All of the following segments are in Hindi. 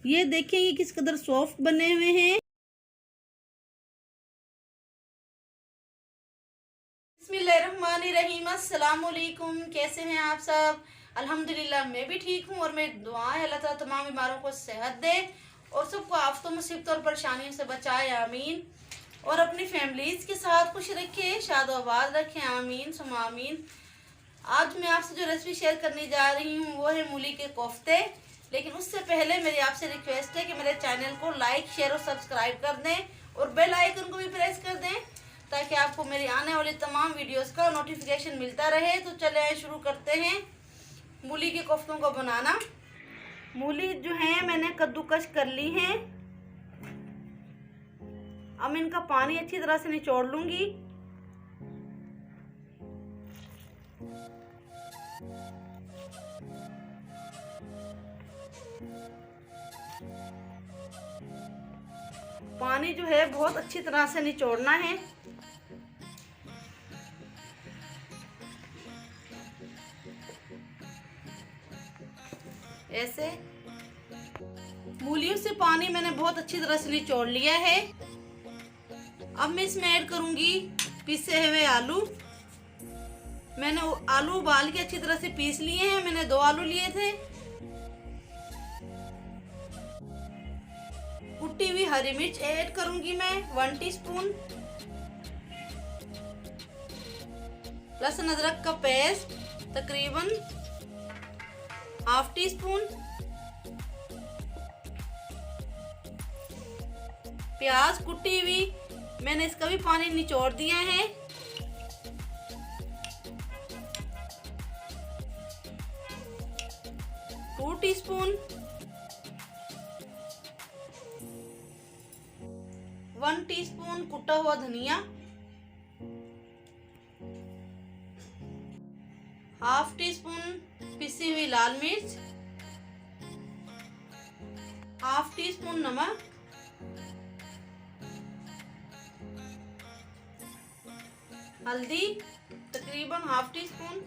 ये देखें ये किस कदर सॉफ्ट बने हुए हैं। बिस्मिल्लाहिर्रहमानिर्रहीम, अस्सलाम वालेकुम। कैसे हैं आप सब? अल्हम्दुलिल्लाह मैं भी ठीक हूँ और मेरी दुआ है अल्लाह ताला तमाम बीमारों को सेहत दे और सबको आफतों मुसीबतों और परेशानियों से बचाए, आमीन। और अपनी फैमिलीज के साथ खुश रखे, शादोआबाद रखें, आमीन सुम आमीन। आज मैं आपसे जो रेसिपी शेयर करने जा रही हूँ वो है मूली के कोफ्ते। लेकिन उससे पहले मेरी आपसे रिक्वेस्ट है कि मेरे चैनल को लाइक, शेयर और सब्सक्राइब कर दें और बेल आइकन को भी प्रेस कर दें ताकि आपको मेरी आने वाली तमाम वीडियोस का नोटिफिकेशन मिलता रहे। तो चले आए शुरू करते हैं मूली के कोफ्तों को बनाना। मूली जो है मैंने कद्दूकस कर ली है। अब इनका पानी अच्छी तरह से निचोड़ लूंगी। पानी जो है बहुत अच्छी तरह से निचोड़ना है। ऐसे मूलियों से पानी मैंने बहुत अच्छी तरह से निचोड़ लिया है। अब मैं इसमें ऐड करूंगी पीसे हुए आलू। मैंने आलू उबाल के अच्छी तरह से पीस लिए हैं। मैंने 2 आलू लिए थे। कुटी हुई हरी मिर्च ऐड करूंगी मैं 1 टीस्पून। लहसुन अदरक का पेस्ट तकरीबन 1/2 टीस्पून। प्याज कुटी हुई, मैंने इसका भी पानी निचोड़ दिया है। Two teaspoon. 1 टीस्पून कुटा हुआ धनिया। 1/2 टीस्पून पिसी हुई लाल मिर्च। 1/2 टीस्पून नमक। हल्दी तकरीबन 1/2 टीस्पून।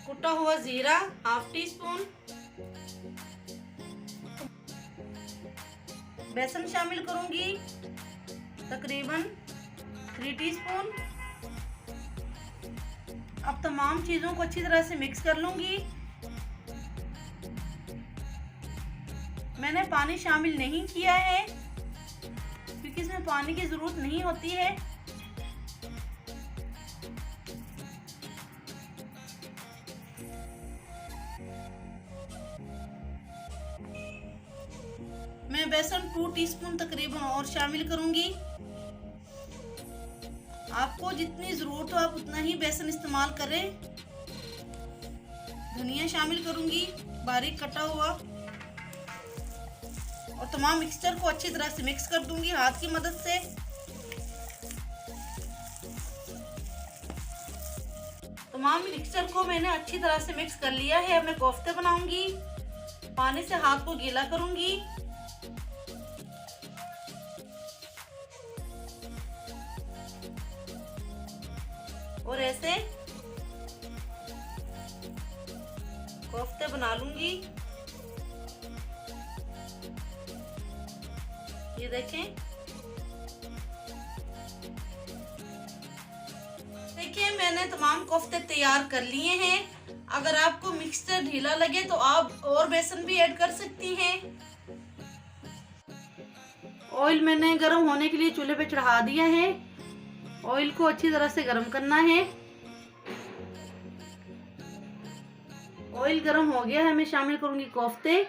कुटा हुआ जीरा 1/2 टीस्पून। बेसन शामिल करूंगी तकरीबन 3 टीस्पून। अब तमाम चीजों को अच्छी तरह से मिक्स कर लूंगी। मैंने पानी शामिल नहीं किया है क्योंकि इसमें पानी की जरूरत नहीं होती है। मैं बेसन 2 टीस्पून तकरीबन और शामिल करूंगी। आपको जितनी जरूरत हो आप उतना ही बेसन इस्तेमाल करें। धनिया शामिल करूंगी बारीक कटा हुआ और तमाम मिक्सचर को अच्छी तरह से मिक्स कर दूंगी हाथ की मदद से। तमाम मिक्सचर को मैंने अच्छी तरह से मिक्स कर लिया है। अब मैं कोफ्ते बनाऊंगी। पानी से हाथ को गीला करूंगी। और ऐसे कोफ्ते बना लूंगी। ये देखें, मैंने तमाम कोफ्ते तैयार कर लिए हैं। अगर आपको मिक्सचर ढीला लगे तो आप और बेसन भी ऐड कर सकती हैं। ऑयल मैंने गर्म होने के लिए चूल्हे पे चढ़ा दिया है। ऑयल को अच्छी तरह से गर्म करना है। ऑयल गर्म हो गया है। मैं शामिल करूंगी कोफ्ते।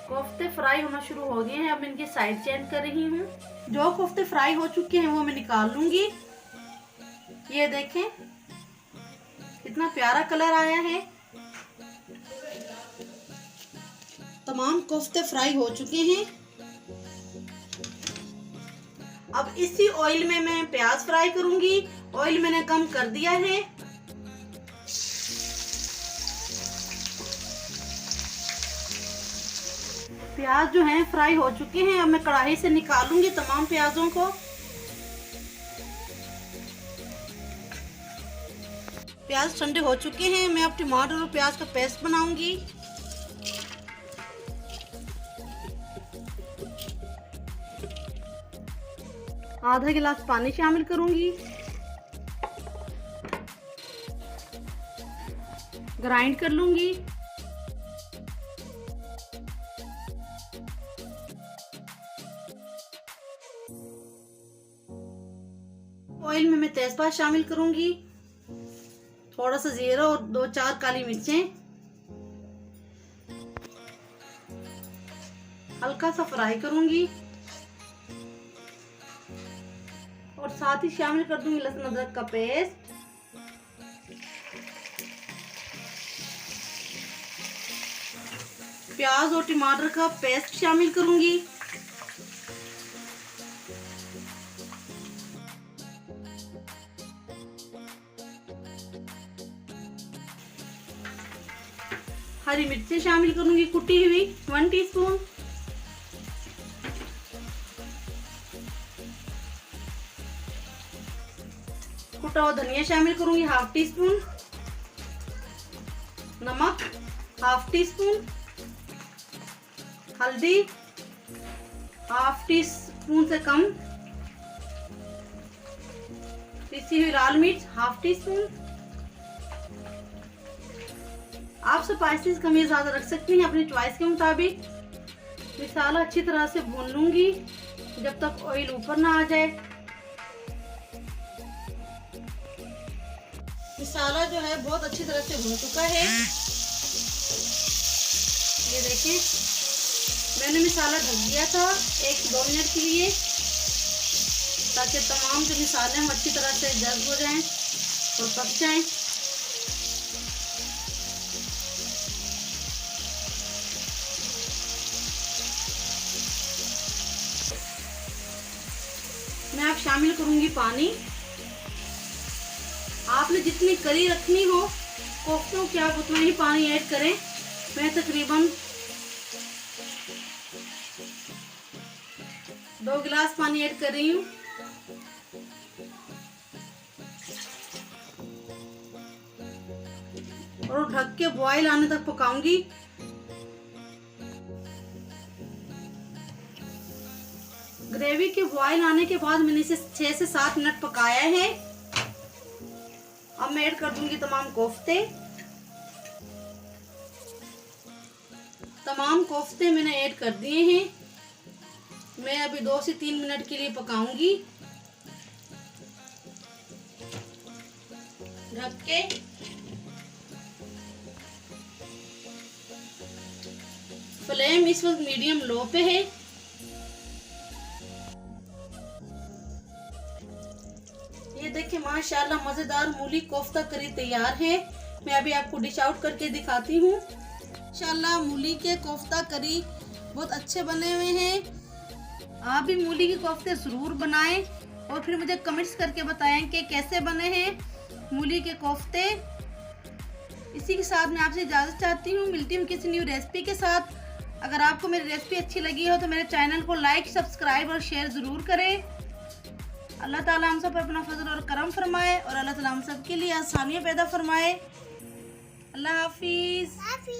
कोफ्ते फ्राई होना शुरू हो गए हैं। अब इनकी साइड चेंज कर रही हूँ। जो कोफ्ते फ्राई हो चुके हैं वो मैं निकाल लूंगी। ये देखें कितना प्यारा कलर आया है। तमाम कोफ्ते फ्राई हो चुके हैं। अब इसी ऑयल में मैं प्याज फ्राई करूंगी। ऑयल मैंने कम कर दिया है। प्याज जो हैं फ्राई हो चुके हैं। अब मैं कढ़ाई से निकालूंगी तमाम प्याजों को। प्याज ठंडे हो चुके हैं। मैं अब टमाटर और प्याज का पेस्ट बनाऊंगी। आधा गिलास पानी शामिल करूंगी। ग्राइंड कर लूंगी। ऑयल में मैं तेजपात शामिल करूंगी, थोड़ा सा जीरा और 2-4 काली मिर्चें। हल्का सा फ्राई करूंगी और साथ ही शामिल कर दूंगी लहसुन अदरक का पेस्ट। प्याज और टमाटर का पेस्ट शामिल करूंगी। हरी मिर्चें शामिल करूंगी कुटी हुई 1 टीस्पून। कुटा हुआ धनिया शामिल करूंगी 1/2 टीस्पून। नमक 1/2 टीस्पून। हल्दी 1/2 टीस्पून से कम। पिसी हुई लाल मिर्च 1/2 टीस्पून। आप स्पाइसेस कम या ज्यादा रख सकती हैं अपनी चॉइस के मुताबिक। मसाला अच्छी तरह से भून लूंगी जब तक ऑयल ऊपर ना आ जाए। मसाला जो है बहुत अच्छी तरह से भून चुका है। ये देखिए, मैंने मसाला ढक दिया था 1-2 मिनट के लिए, ताकि तमाम जो मसाले हम अच्छी तरह से जज्ब हो जाएं और पक जाएं। मैं अब शामिल करूंगी पानी। आपने जितनी करी रखनी हो कोफ्तों की आप उतना ही पानी ऐड करें। मैं तकरीबन 2 गिलास पानी ऐड कर रही हूँ। और ढक के बॉयल आने तक पकाऊंगी। ग्रेवी के बॉयल आने के बाद मैंने इसे 6 से 7 मिनट पकाया है। अब मैं ऐड कर दूंगी तमाम कोफ्ते। तमाम कोफ्ते मैंने ऐड कर दिए हैं। मैं अभी 2 से 3 मिनट के लिए पकाऊंगी ढक के। फ्लेम इस वक्त मीडियम लो पे है। ये देखिए माशाल्लाह मजेदार मूली कोफ्ता करी तैयार है। मैं अभी आपको डिश आउट करके दिखाती हूँ। माशाल्लाह मूली के कोफ्ता करी बहुत अच्छे बने हुए हैं। आप भी मूली के कोफ्ते जरूर बनाएं और फिर मुझे कमेंट्स करके बताएं कि कैसे बने हैं मूली के कोफ्ते। इसी के साथ मैं आपसे इजाज़त चाहती हूँ। मिलती हूँ किसी न्यू रेसिपी के साथ। अगर आपको मेरी रेसिपी अच्छी लगी हो तो मेरे चैनल को लाइक, सब्सक्राइब और शेयर ज़रूर करें। अल्लाह ताला हम सब पर अपना फजल और करम फरमाए और अल्लाह ताला हम सब के लिए आसानियाँ पैदा फरमाए। अल्लाह हाफिज़।